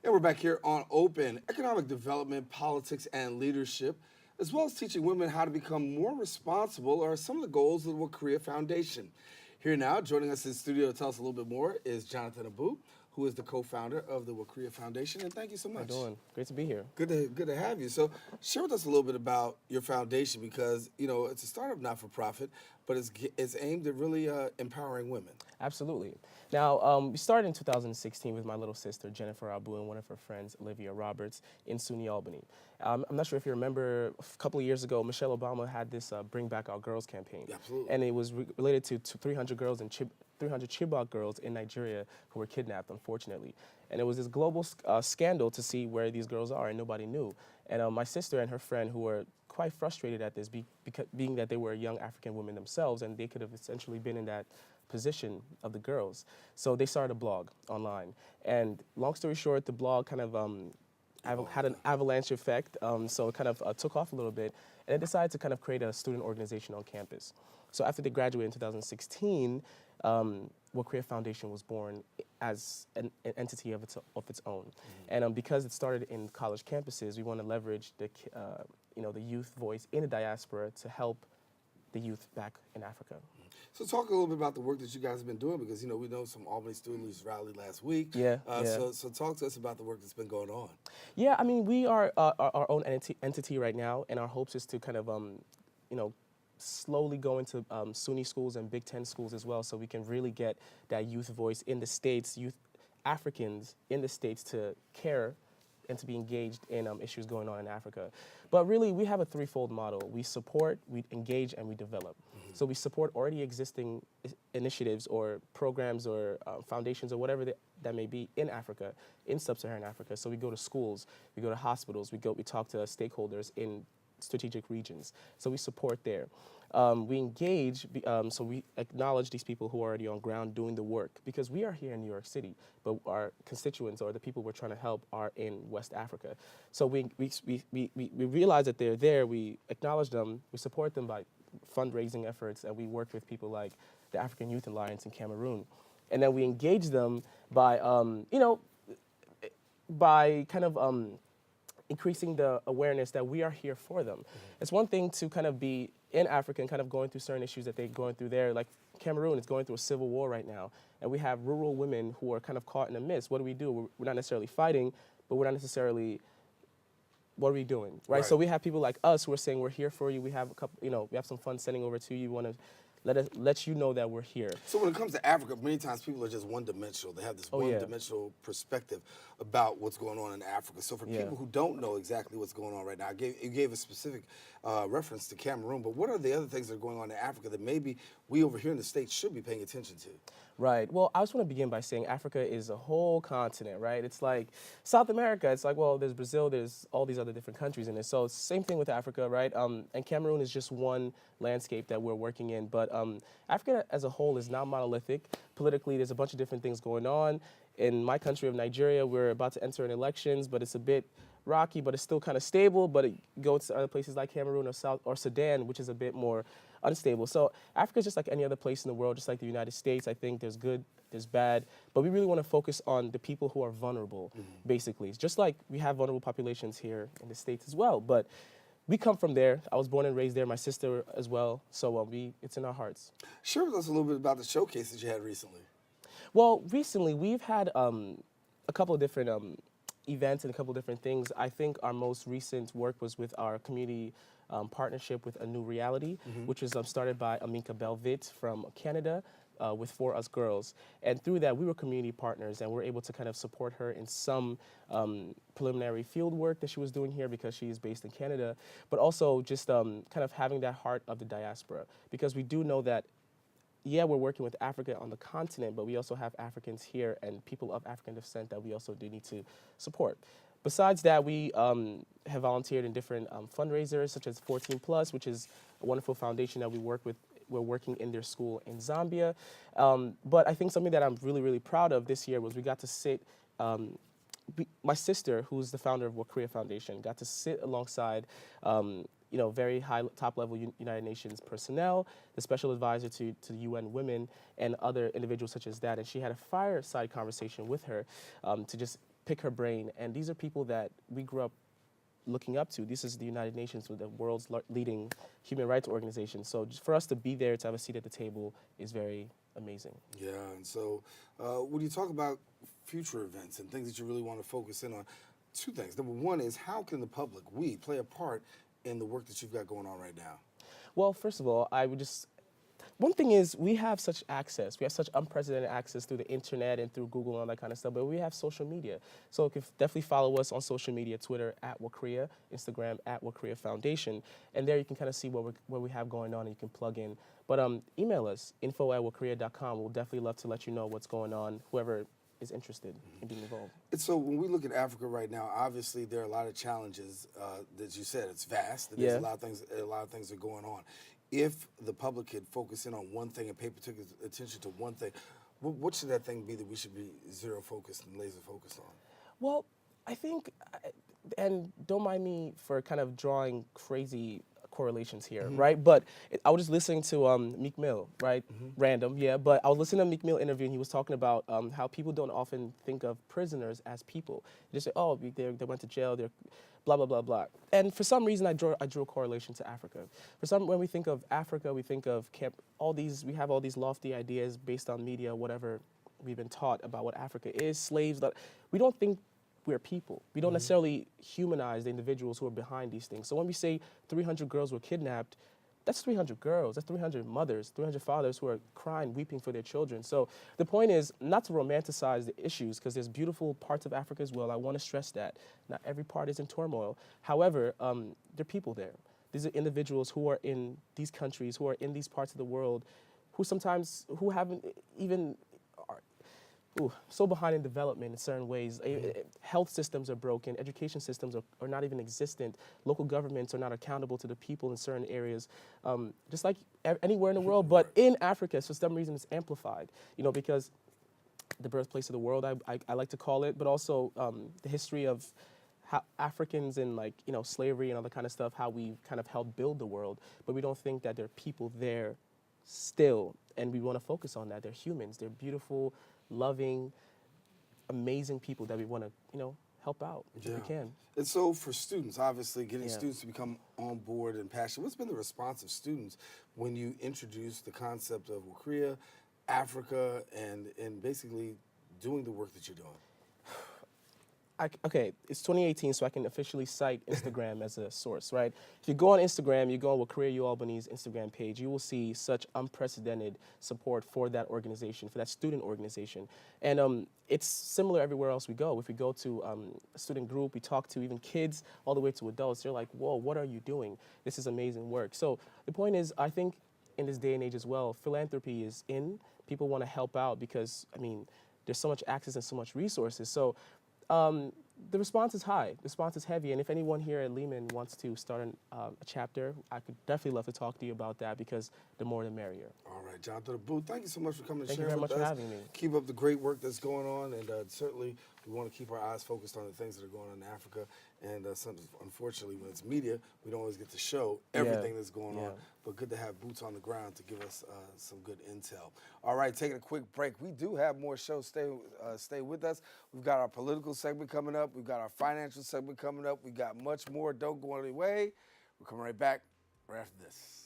And we're back here on Open Economic Development, Politics, and Leadership, as well as teaching women how to become more responsible are some of the goals of the WACRIA Foundation. Here now, joining us in the studio to tell us a little bit more is Jonathan Abu, who is the co-founder of the WACRIA Foundation. And thank you so much. How you doing? Great to be here. Good to have you. So share with us a little bit about your foundation because, you know, it's a startup not-for-profit, but it's aimed at really empowering women. Absolutely. Now, we started in 2016 with my little sister, Jennifer Abu, and one of her friends, Olivia Roberts, in SUNY Albany. I'm not sure if you remember, a couple of years ago, Michelle Obama had this Bring Back Our Girls campaign. Absolutely. And it was related to 300 girls in 300 Chibok girls in Nigeria who were kidnapped, unfortunately. And it was this global scandal to see where these girls are, and nobody knew. And my sister and her friend, who were quite frustrated at this, being that they were young African women themselves, and they could have essentially been in that position of the girls. So they started a blog online. And long story short, the blog kind of had an avalanche effect, so it kind of took off a little bit, and they decided to kind of create a student organization on campus. So after they graduated in 2016, WACRIA Foundation was born as an entity of its own. Mm-hmm. And because it started in college campuses, we want to leverage the youth voice in the diaspora to help the youth back in Africa. So talk a little bit about the work that you guys have been doing, because, you know, we know some Albany student leaders rallied last week. Yeah. So talk to us about the work that's been going on. Yeah, I mean, we are our own entity right now, and our hopes is to kind of, slowly go into SUNY schools and Big Ten schools as well, so we can really get that youth voice in the States, youth Africans in the States to care and to be engaged in issues going on in Africa. But really, we have a threefold model. We support, we engage, and we develop. Mm-hmm. So we support already existing initiatives or programs or foundations or whatever that may be in Africa, in sub-Saharan Africa. So we go to schools, we go to hospitals, we talk to stakeholders in strategic regions. So we support there. We engage, so we acknowledge these people who are already on ground doing the work, because we are here in New York City, but our constituents or the people we're trying to help are in West Africa. So we realize that they're there, we acknowledge them, we support them by fundraising efforts, and we work with people like the African Youth Alliance in Cameroon. And then we engage them by, by kind of increasing the awareness that we are here for them. Mm-hmm. It's one thing to kind of be in Africa and kind of going through certain issues that they're going through there. Like Cameroon is going through a civil war right now, and we have rural women who are kind of caught in the midst. What do? We're not necessarily fighting, but we're not necessarily, what are we doing, right? So we have people like us who are saying, we're here for you. We have a couple, we have some funds sending over to you. We want to let you know that we're here. So when it comes to Africa, many times people are just one-dimensional. They have this one-dimensional perspective about what's going on in Africa. So for people who don't know exactly what's going on right now, you gave a specific reference to Cameroon, but what are the other things that are going on in Africa that maybe we over here in the States should be paying attention to? Right. Well, I just want to begin by saying Africa is a whole continent, right? It's like South America. It's like, well, there's Brazil, there's all these other different countries in it. So it's the same thing with Africa, right? And Cameroon is just one landscape that we're working in. But Africa as a whole is not monolithic. Politically, there's a bunch of different things going on. In my country of Nigeria, we're about to enter in elections, but it's a bit rocky, but it's still kind of stable. But it goes to other places like Cameroon or Sudan, which is a bit more unstable. So Africa is just like any other place in the world, just like the United States. I think there's good, there's bad, but we really want to focus on the people who are vulnerable, basically. It's just like we have vulnerable populations here in the States as well, but we come from there. I was born and raised there, my sister as well, so it's in our hearts. Share with us a little bit about the showcase that you had recently. Well, recently we've had a couple of different events and a couple of different things. I think our most recent work was with our community partnership with A New Reality, which was started by Aminka Belvit from Canada with For Us Girls. And through that, we were community partners, and we were able to kind of support her in some preliminary field work that she was doing here because she is based in Canada, but also just kind of having that heart of the diaspora, because we do know that we're working with Africa on the continent, but we also have Africans here and people of African descent that we also do need to support. Besides that, we have volunteered in different fundraisers, such as 14 Plus, which is a wonderful foundation that we work with. We're working in their school in Zambia. But I think something that I'm really, really proud of this year was we got to sit, my sister, who's the founder of WACRIA Foundation, got to sit alongside very high top-level United Nations personnel, the special advisor to the UN Women, and other individuals such as that. And she had a fireside conversation with her to just pick her brain. And these are people that we grew up looking up to. This is the United Nations, with the world's leading human rights organization. So just for us to be there, to have a seat at the table, is very amazing. Yeah, and so when you talk about future events and things that you really want to focus in on, two things. Number one is, how can the public, we, play a part in the work that you've got going on right now? Well, first of all, I would just, one thing is, we have such access. We have such unprecedented access through the internet and through Google and all that kind of stuff, but we have social media. So you can definitely follow us on social media, Twitter @WACRIA, Instagram @WACRIA Foundation, and there you can kind of see what we have going on, and you can plug in. But email us, info@wacria.com. We'll definitely love to let you know what's going on, whoever is interested in being involved. And so when we look at Africa right now, obviously there are a lot of challenges. That you said, it's vast. And there's a lot of things that are going on. If the public could focus in on one thing and pay particular attention to one thing, what should that thing be that we should be zero focused and laser focused on? Well, I think, and don't mind me for kind of drawing crazy correlations here, right? But I was just listening to Meek Mill, right? Random, yeah. But I was listening to Meek Mill interview, and he was talking about how people don't often think of prisoners as people. They just say, oh, they went to jail, they're blah, blah, blah, blah. And for some reason, I drew a correlation to Africa. When we think of Africa, we think of we have all these lofty ideas based on media, whatever we've been taught about what Africa is, slaves. We don't think we're people. We don't necessarily humanize the individuals who are behind these things. So when we say 300 girls were kidnapped, that's 300 girls, that's 300 mothers, 300 fathers who are crying, weeping for their children. So the point is not to romanticize the issues, because there's beautiful parts of Africa as well. I want to stress that. Not every part is in turmoil. However, there are people there. These are individuals who are in these countries, who are in these parts of the world, who haven't even, so behind in development in certain ways. Health systems are broken, education systems are not even existent, local governments are not accountable to the people in certain areas, just like anywhere in the world, but in Africa, for some reason it's amplified, because the birthplace of the world, I like to call it, but also the history of how Africans and slavery and all that kind of stuff, how we kind of helped build the world, but we don't think that there are people there still, and we want to focus on that. They're humans, they're beautiful, loving, amazing people that we want to, help out if we can. And so for students, obviously getting students to become on board and passionate, what's been the response of students when you introduce the concept of WACRIA, Africa, and basically doing the work that you're doing? Okay, it's 2018, so I can officially cite Instagram as a source, right? If you go on Instagram, you go on WACRIA U Albany's Instagram page, you will see such unprecedented support for that organization, for that student organization. And it's similar everywhere else we go. If we go to a student group, we talk to even kids all the way to adults, they're like, whoa, what are you doing? This is amazing work. So the point is, I think in this day and age as well, philanthropy is in. People want to help out because, there's so much access and so much resources. So the response is high, the response is heavy, and if anyone here at Lehman wants to start a chapter, I could definitely love to talk to you about that, because the more the merrier. All right, Jonathan Booth, thank you so much for coming and sharing with us. Thank you very much for having me. Keep up the great work that's going on, and certainly we want to keep our eyes focused on the things that are going on in Africa, and unfortunately when it's media, we don't always get to show everything that's going on, but good to have boots on the ground to give us some good intel. All right, taking a quick break. We do have more shows. Stay with us. We've got our political segment coming up. We've got our financial segment coming up. We've got much more. Don't go any way. We're coming right back right after this.